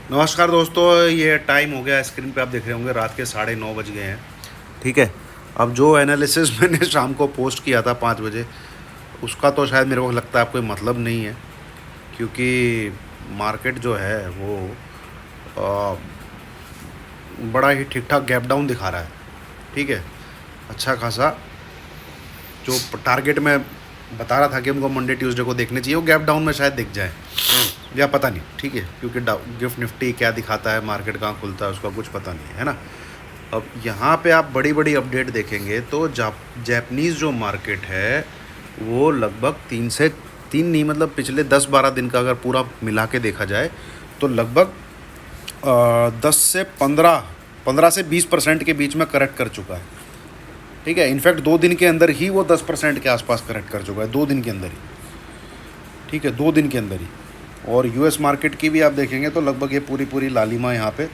नमस्कार दोस्तों, ये टाइम हो गया, स्क्रीन पे आप देख रहे होंगे रात के 9:30 बज गए हैं। ठीक है। अब जो एनालिसिस मैंने शाम को पोस्ट किया था 5 बजे, उसका तो शायद मेरे को लगता है आपको मतलब नहीं है, क्योंकि मार्केट जो है वो अ, बड़ा ही ठीक ठाक गैप डाउन दिखा रहा है। ठीक है। अच्छा खासा जो टारगेट में बता रहा था कि हमको मंडे ट्यूसडे को देखने चाहिए, वो गैप डाउन में शायद दिख जाए या पता नहीं। ठीक है, क्योंकि गिफ्ट निफ्टी क्या दिखाता है, मार्केट कहाँ खुलता है, उसका कुछ पता नहीं है ना। अब यहाँ पे आप बड़ी बड़ी अपडेट देखेंगे तो जापानीज़ जो मार्केट है वो लगभग 3 नहीं, मतलब पिछले 10-12 दिन का अगर पूरा मिला के देखा जाए तो लगभग 10 से 20% के बीच में करेक्ट कर चुका है। ठीक है। इनफैक्ट 2 दिन के अंदर ही वो 10% के आसपास करेक्ट कर चुका है, 2 दिन के अंदर ही। ठीक है, 2 दिन के अंदर ही। और यूएस मार्केट की भी आप देखेंगे तो लगभग ये पूरी पूरी लालिमा यहाँ पे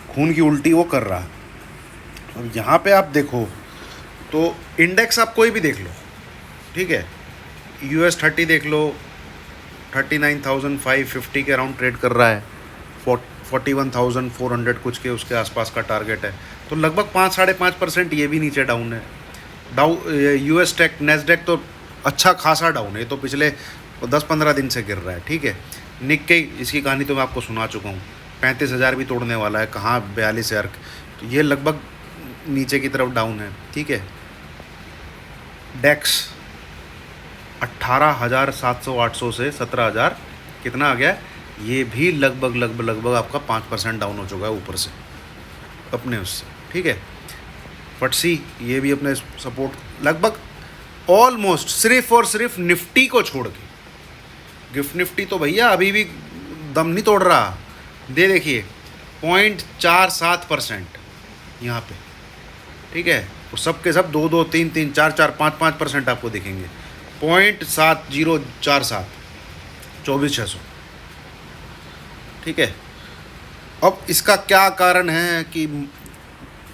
खून की उल्टी वो कर रहा है। अब यहाँ पे आप देखो तो इंडेक्स आप कोई भी देख लो। ठीक है, US 30 देख लो, 39,550 के अराउंड ट्रेड कर रहा है। 41,400 कुछ के उसके आसपास का टारगेट है। तो लगभग 5-5.5% ये भी नीचे डाउन है। US टेक नेस्डेक तो अच्छा खासा डाउन है, ये तो पिछले 10-15 दिन से गिर रहा है। ठीक है। निक्केई, इसकी कहानी तो मैं आपको सुना चुका हूँ, 35,000 भी तोड़ने वाला है, कहाँ 42,000। तो ये लगभग नीचे की तरफ डाउन है। ठीक है। डेक्स 18,700-800 से 17,000 कितना आ गया, ये भी लगभग आपका 5% डाउन हो चुका है ऊपर से अपने उससे। ठीक है। फटसी ये भी अपने सपोर्ट लगभग ऑलमोस्ट सिर्फ और सिर्फ निफ्टी को छोड़ के। गिफ्ट निफ्टी तो भैया अभी भी दम नहीं तोड़ रहा। देखिए 0.47% यहाँ पे। ठीक है। और सब के सब 2-2, 3-3, 4-4, 5-5% आपको दिखेंगे। 0.7047, 24,600। ठीक है। अब इसका क्या कारण है कि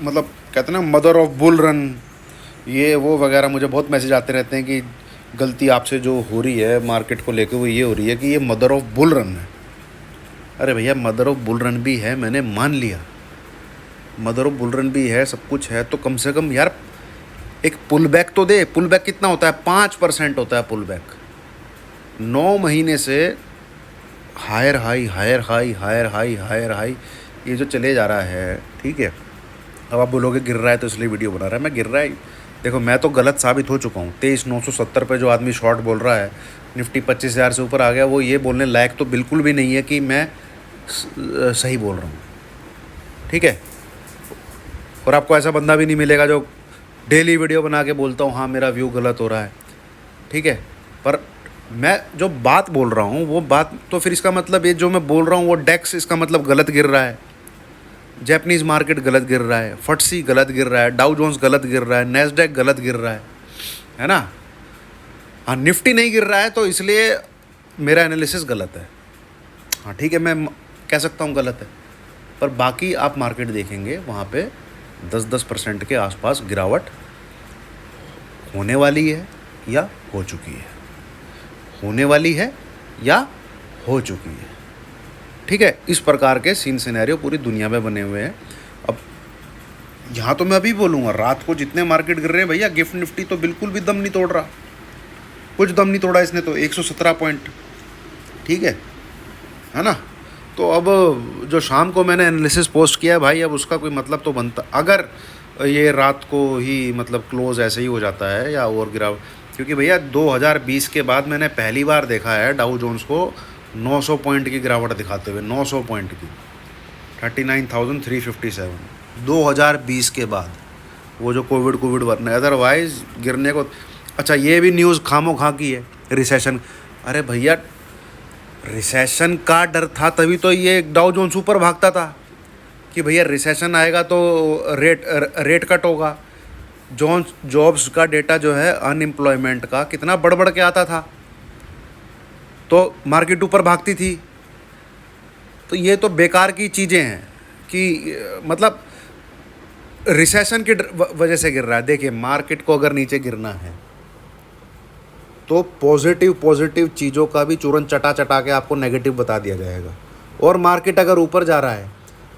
मतलब कहते हैं ना मदर ऑफ बुल रन, ये वो वगैरह, मुझे बहुत मैसेज आते रहते हैं कि गलती आपसे जो हो रही है मार्केट को लेके वो ये हो रही है कि ये मदर ऑफ बुल रन है। अरे भैया, मदर ऑफ बुल रन भी है, मैंने मान लिया, मदर ऑफ बुल रन भी है, सब कुछ है, तो कम से कम यार एक पुल बैक तो दे। पुल बैक कितना होता है? 5% होता है पुल बैक। 9 महीने से higher high higher high higher high higher high ये जो चले जा रहा है। ठीक है। अब आप बोलोगे गिर रहा है तो इसलिए वीडियो बना रहा है, मैं गिर रहा है, देखो मैं तो गलत साबित हो चुका हूँ। 23,970 पे जो आदमी शॉर्ट बोल रहा है, निफ्टी 25,000 से ऊपर आ गया, वो ये बोलने लायक तो बिल्कुल भी नहीं है कि मैं सही बोल रहा हूँ। ठीक है। और आपको ऐसा बंदा भी नहीं मिलेगा जो डेली वीडियो बना के बोलता हूँ हाँ मेरा व्यू गलत हो रहा है। ठीक है। पर मैं जो बात बोल रहा हूँ वो बात तो फिर इसका मतलब ये जो मैं बोल रहा हूँ वो डेक्स इसका मतलब गलत गिर रहा है, जापानीज़ मार्केट गलत गिर रहा है, फटसी गलत गिर रहा है, डाउ जोन्स गलत गिर रहा है, नेस्डेक गलत गिर रहा है ना। हाँ, निफ्टी नहीं गिर रहा है तो इसलिए मेरा एनालिसिस गलत है। हाँ ठीक है, मैं कह सकता हूँ गलत है, पर बाकी आप मार्केट देखेंगे वहाँ पे 10% के आसपास गिरावट होने वाली है या हो चुकी है, होने वाली है या हो चुकी है। ठीक है। इस प्रकार के सीन सिनेरियो पूरी दुनिया में बने हुए हैं। अब यहाँ तो मैं अभी बोलूँगा, रात को जितने मार्केट गिर रहे हैं भैया, गिफ्ट निफ्टी तो बिल्कुल भी दम नहीं तोड़ रहा, कुछ दम नहीं तोड़ा इसने तो, 117 पॉइंट। ठीक है ना। तो अब जो शाम को मैंने एनालिसिस पोस्ट किया है भाई, अब उसका कोई मतलब तो बनता, अगर ये रात को ही मतलब क्लोज ऐसे ही हो जाता है या और गिराव, क्योंकि भैया 2020 के बाद मैंने पहली बार देखा है डाउ जोन्स को 900 पॉइंट की गिरावट दिखाते हुए, 900 पॉइंट की, 39,357, 2020 के बाद, वो जो कोविड वरना अदरवाइज गिरने को। अच्छा, ये भी न्यूज़ खामो खा की है, रिसेशन। अरे भैया, रिसेशन का डर था तभी तो ये डाउ जोन्स ऊपर भागता था कि भैया रिसेशन आएगा तो रेट कट होगा। जॉब्स का डेटा जो है अनएम्प्लॉयमेंट का कितना बढ़ के आता था, तो मार्केट ऊपर भागती थी। तो ये तो बेकार की चीज़ें हैं कि मतलब रिसेशन की वजह से गिर रहा है। देखिए, मार्केट को अगर नीचे गिरना है तो पॉजिटिव चीज़ों का भी चूरन चटा के आपको नेगेटिव बता दिया जाएगा, और मार्केट अगर ऊपर जा रहा है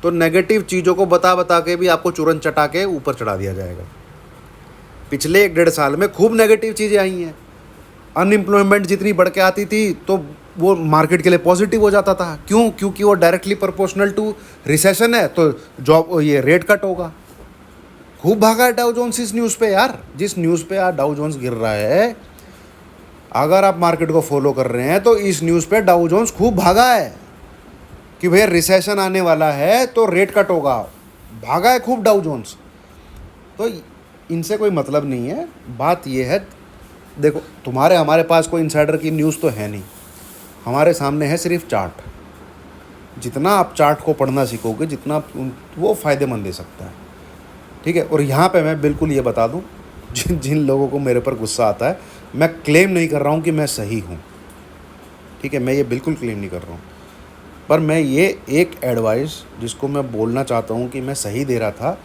तो नेगेटिव चीज़ों को बता बता के भी आपको चूरन चटा के ऊपर चढ़ा दिया जाएगा। पिछले 1-1.5 साल में खूब नेगेटिव चीज़ें आई हैं। अनएम्प्लॉयमेंट जितनी बढ़ के आती थी तो वो मार्केट के लिए पॉजिटिव हो जाता था। क्यों? क्योंकि वो डायरेक्टली प्रोपोर्शनल टू रिसेशन है, तो जॉब ये रेट कट होगा। खूब भागा है डाउ जोन्स इस न्यूज़ पे यार। जिस न्यूज़ पे यार डाउ जोन्स गिर रहा है, अगर आप मार्केट को फॉलो कर रहे हैं तो इस न्यूज़ पे डाउ जोन्स खूब भागा है कि भैया रिसेशन आने वाला है तो रेट कट होगा। भागा है खूब डाउ जोन्स। तो इनसे कोई मतलब नहीं है। बात ये है, देखो तुम्हारे हमारे पास कोई इनसाइडर की न्यूज़ तो है नहीं, हमारे सामने है सिर्फ चार्ट। जितना आप चार्ट को पढ़ना सीखोगे जितना वो फ़ायदेमंद दे सकता है, ठीक है। और यहाँ पे मैं बिल्कुल ये बता दूँ, जिन लोगों को मेरे पर गुस्सा आता है, मैं क्लेम नहीं कर रहा हूँ कि मैं सही हूँ, ठीक है, मैं ये बिल्कुल क्लेम नहीं कर रहा हूँ। पर मैं ये एक एडवाइस जिसको मैं बोलना चाहता हूँ कि मैं सही दे रहा था,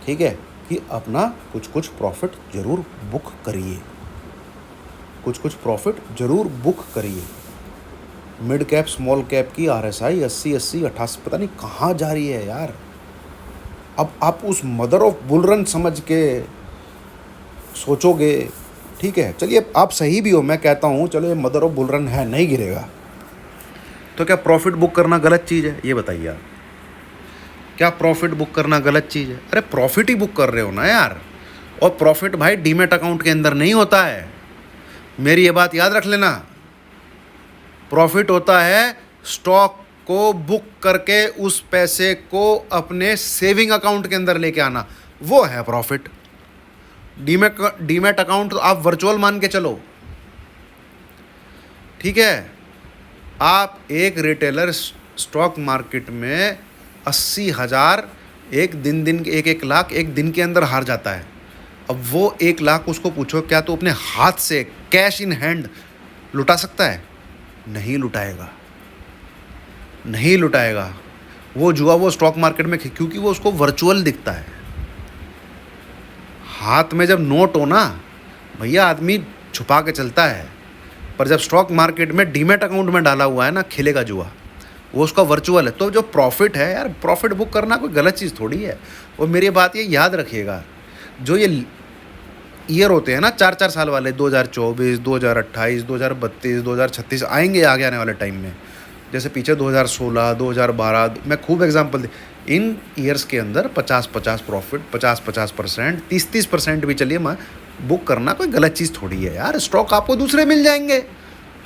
ठीक है, कि अपना कुछ प्रॉफिट ज़रूर बुक करिए, कुछ प्रॉफिट ज़रूर बुक करिए। मिड कैप स्मॉल कैप की RSI 80 88 पता नहीं कहाँ जा रही है यार। अब आप उस मदर ऑफ बुल रन समझ के सोचोगे, ठीक है, चलिए आप सही भी हो, मैं कहता हूँ चलो ये मदर ऑफ बुल रन है, नहीं गिरेगा, तो क्या प्रॉफिट बुक करना गलत चीज़ है? ये बताइए आप, क्या प्रॉफिट बुक करना गलत चीज़ है? अरे प्रॉफिट ही बुक कर रहे हो ना यार। और प्रॉफिट भाई डीमैट अकाउंट के अंदर नहीं होता है, मेरी ये बात याद रख लेना। प्रॉफिट होता है स्टॉक को बुक करके उस पैसे को अपने सेविंग अकाउंट के अंदर लेके आना, वो है प्रॉफिट। डीमैट अकाउंट तो आप वर्चुअल मान के चलो, ठीक है। आप एक रिटेलर स्टॉक मार्केट में 80,000 एक दिन 1 लाख एक दिन के अंदर हार जाता है। अब वो 1 लाख उसको पूछो क्या तो अपने हाथ से कैश इन हैंड लुटा सकता है? नहीं लुटाएगा, नहीं लुटाएगा। वो जुआ वो स्टॉक मार्केट में, क्योंकि वो उसको वर्चुअल दिखता है। हाथ में जब नोट हो ना भैया, आदमी छुपा के चलता है, पर जब स्टॉक मार्केट में डीमैट अकाउंट में डाला हुआ है ना, खेलेगा जुआ, वो उसका वर्चुअल है। तो जो प्रॉफिट है यार, प्रॉफिट बुक करना कोई गलत चीज़ थोड़ी है। और मेरी बात ये याद रखिएगा, जो ये ईयर होते हैं ना 4-4 साल वाले, 2024, 2028, 2032, 2036 आएंगे आगे आने वाले टाइम में, जैसे पीछे 2016, 2012, मैं खूब एग्जांपल दे, इन ईयर्स के अंदर 50-50 प्रॉफिट, 50-50%, 30-30% भी चलिए मैं बुक करना कोई गलत चीज़ थोड़ी है यार। स्टॉक आपको दूसरे मिल जाएंगे।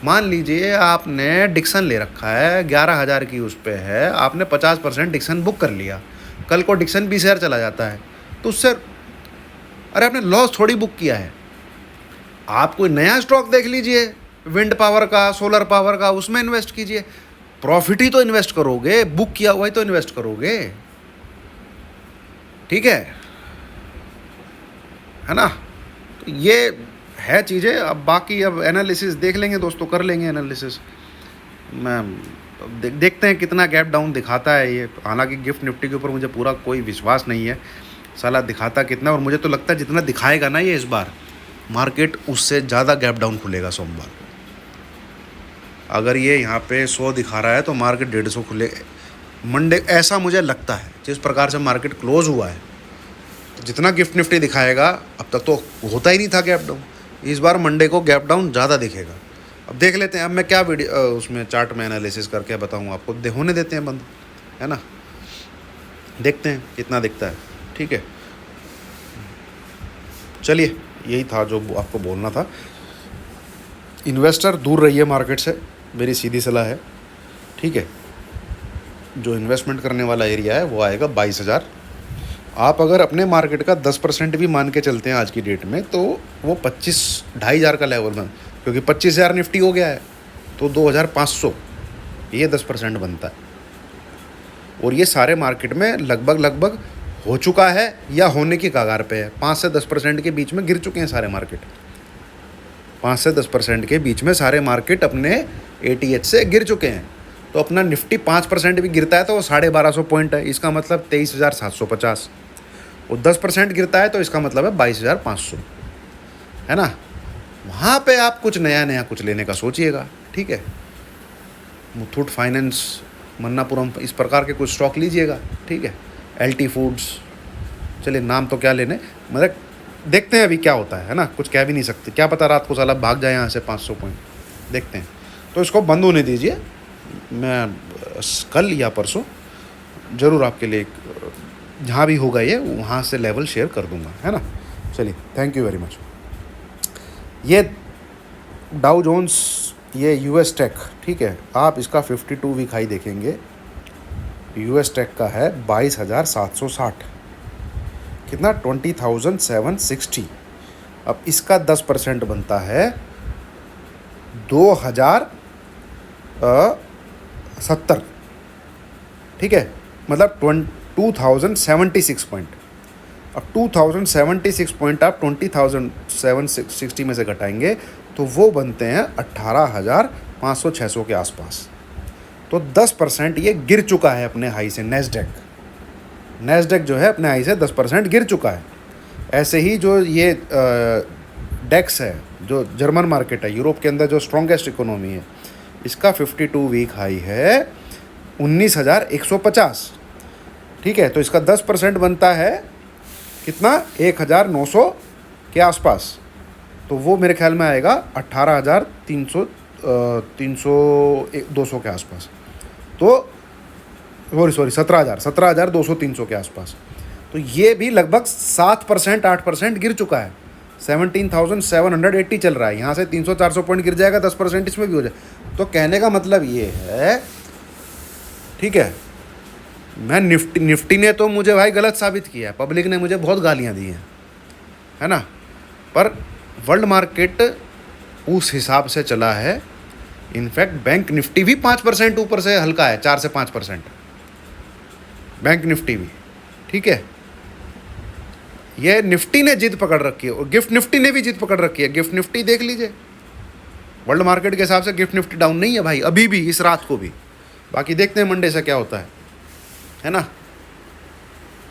मान लीजिए आपने डिक्सन ले रखा है, 11,000 की उस पर है, आपने 50% डिक्सन बुक कर लिया, कल को डिक्सन 20,000 चला जाता है तो उससे, अरे आपने लॉस थोड़ी बुक किया है। आप कोई नया स्टॉक देख लीजिए, विंड पावर का, सोलर पावर का, उसमें इन्वेस्ट कीजिए। प्रॉफिट ही तो इन्वेस्ट करोगे, बुक किया हुआ ही तो इन्वेस्ट करोगे, ठीक है ना। तो ये है चीज़ें। अब बाकी अब एनालिसिस देख लेंगे दोस्तों, कर लेंगे एनालिसिस। मैं देखते हैं कितना गैप डाउन दिखाता है ये। हालांकि गिफ्ट निफ्टी के ऊपर मुझे पूरा कोई विश्वास नहीं है, साला दिखाता कितना। और मुझे तो लगता है जितना दिखाएगा ना ये इस बार मार्केट, उससे ज़्यादा गैप डाउन खुलेगा सोमवार को। अगर ये यहाँ पे 100 दिखा रहा है तो मार्केट 150 खुले मंडे, ऐसा मुझे लगता है। जिस प्रकार से मार्केट क्लोज हुआ है, तो जितना गिफ्ट निफ्टी दिखाएगा, अब तक तो होता ही नहीं था गैप डाउन, इस बार मंडे को गैप डाउन ज़्यादा दिखेगा। अब देख लेते हैं। अब मैं क्या वीडियो उसमें चार्ट में एनालिसिस करके बताऊँ आपको, होने देते हैं बंद, है ना, देखते हैं कितना दिखता है, ठीक है। चलिए, यही था जो आपको बोलना था। इन्वेस्टर दूर रहिए मार्केट से, मेरी सीधी सलाह है, ठीक है। जो इन्वेस्टमेंट करने वाला एरिया है वो आएगा 22,000। आप अगर अपने मार्केट का 10% भी मान के चलते हैं आज की डेट में, तो वो 25,000-2,500 का लेवल बन, क्योंकि 25,000 निफ्टी हो गया है तो 2,500, ये 10% बनता है। और ये सारे मार्केट में लगभग हो चुका है या होने की कगार पे है। 5 से 10% के बीच में गिर चुके हैं सारे मार्केट। 5 से 10% के बीच में सारे मार्केट अपने ATH से गिर चुके हैं। तो अपना निफ्टी 5% भी गिरता है तो वो 1,250 पॉइंट है, इसका मतलब 23,750। और 10% गिरता है तो इसका मतलब है 22,500, है ना। वहाँ पे आप कुछ नया कुछ लेने का सोचिएगा, ठीक है। मुथूट फाइनेंस मन्नापुरम, इस प्रकार के कुछ स्टॉक लीजिएगा, ठीक है। LT फूड्स, चलिए नाम तो क्या लेने, मतलब देखते हैं अभी क्या होता है ना, कुछ कह भी नहीं सकते, क्या पता रात को साला भाग जाए यहाँ से 500 पॉइंट, देखते हैं। तो इसको बंद होने दीजिए, मैं कल या परसों ज़रूर आपके लिए जहाँ भी होगा ये वहाँ से लेवल शेयर कर दूँगा, है ना। चलिए, थैंक यू वेरी मच। ये डाउ जोन्स, ये US टेक, ठीक है, आप इसका 52 वीक हाई देखेंगे, US टेक का है 22,760, कितना 20,760। अब इसका 10% बनता है 2,070, ठीक है, मतलब 2,076 पॉइंट। अब 2,076 पॉइंट आप 20,760 में से घटाएंगे तो वो बनते हैं 18,500-600 के आसपास। तो 10% ये गिर चुका है अपने हाई से। नेस्डेक जो है अपने हाई से 10% गिर चुका है। ऐसे ही जो ये डेक्स है, जो जर्मन मार्केट है, यूरोप के अंदर जो स्ट्रॉन्गेस्ट इकोनॉमी है, इसका 52 वीक हाई है 19,150, ठीक है। तो इसका 10% बनता है कितना, 1,900 के आसपास। तो वो मेरे ख्याल में आएगा 18,300 200 के आसपास। तो सॉरी 17,200-300 के आसपास। तो ये भी लगभग 7% 8% गिर चुका है। 17,780 चल रहा है, यहाँ से 300-400 पॉइंट गिर जाएगा, 10% इसमें भी हो जाए। तो कहने का मतलब ये है, ठीक है, मैं निफ्टी ने तो मुझे भाई गलत साबित किया है, पब्लिक ने मुझे बहुत गालियाँ दी हैं, है ना, पर वर्ल्ड मार्केट उस हिसाब से चला है। इनफैक्ट बैंक निफ्टी भी 5% ऊपर से हल्का है, 4 से 5%, बैंक निफ्टी भी, ठीक है। ये निफ्टी ने जिद पकड़ रखी है और गिफ्ट निफ्टी ने भी जिद पकड़ रखी है। गिफ्ट निफ्टी देख लीजिए, वर्ल्ड मार्केट के हिसाब से गिफ्ट निफ्टी डाउन नहीं है भाई, अभी भी, इस रात को भी। बाकी देखते हैं मंडे से क्या होता है ना।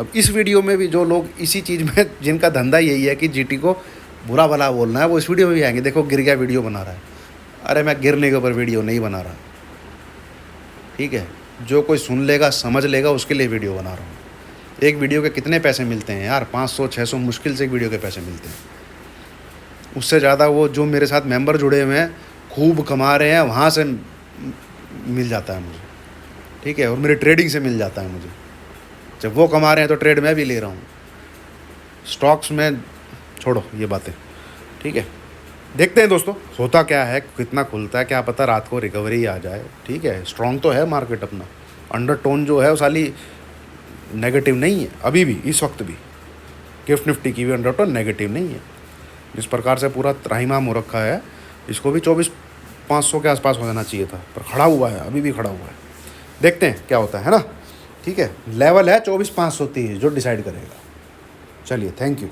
अब इस वीडियो में भी जो लोग इसी चीज़ में, जिनका धंधा यही है कि जीटी को बुरा भला बोलना है, वो इस वीडियो में भी आएंगे। देखो गिर गया, वीडियो बना रहा है। अरे मैं गिरने के ऊपर वीडियो नहीं बना रहा, ठीक है। जो कोई सुन लेगा, समझ लेगा, उसके लिए वीडियो बना रहा हूँ। एक वीडियो के कितने पैसे मिलते हैं यार, 500-600 मुश्किल से एक वीडियो के पैसे मिलते हैं। उससे ज़्यादा वो जो मेरे साथ मेंबर जुड़े हुए हैं, खूब कमा रहे हैं, वहाँ से मिल जाता है मुझे, ठीक है। और मेरे ट्रेडिंग से मिल जाता है मुझे। जब वो कमा रहे हैं तो ट्रेड मैं भी ले रहा हूँ। स्टॉक्स में छोड़ो ये बातें, ठीक है। देखते हैं दोस्तों होता क्या है, कितना खुलता है, क्या पता रात को रिकवरी आ जाए, ठीक है। स्ट्रॉन्ग तो है मार्केट अपना, अंडरटोन जो है वो साली नेगेटिव नहीं है अभी भी, इस वक्त भी। गिफ्ट निफ्टी की भी अंडरटोन नेगेटिव नहीं है। जिस प्रकार से पूरा त्राहिमाम हो रखा है, इसको भी 24,500 के आसपास हो जाना चाहिए था, पर खड़ा हुआ है, अभी भी खड़ा हुआ है। देखते हैं क्या होता है ना, ठीक है। लेवल है 24,530 जो डिसाइड करेगा। चलिए, थैंक यू।